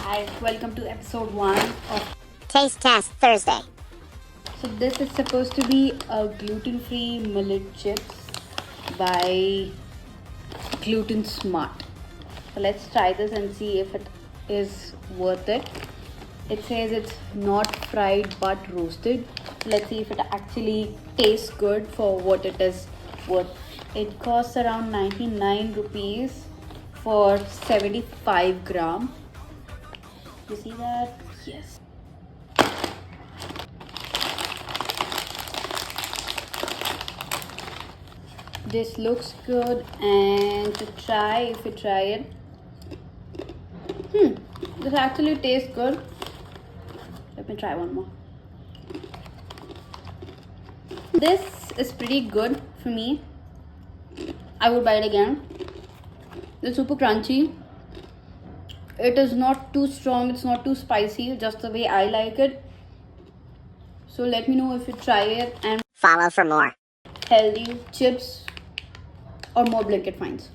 Hi, welcome to episode 1 of Taste Test Thursday. So this is supposed to be a gluten-free millet chips by Gluten Smart. So let's try this and see if it is worth it. It says it's not fried but roasted. Let's see if it actually tastes good for what it is worth. It costs around 99 rupees for 75 gram. You see that? Yes. This looks good, and to try, if you try it, this actually tastes good. Let me try one more. This is pretty good for me. I would buy it again. It's super crunchy. It is not too strong, it's not too spicy, just the way I like it. So let me know if you try it, and Follow for more healthy chips or more blanket finds.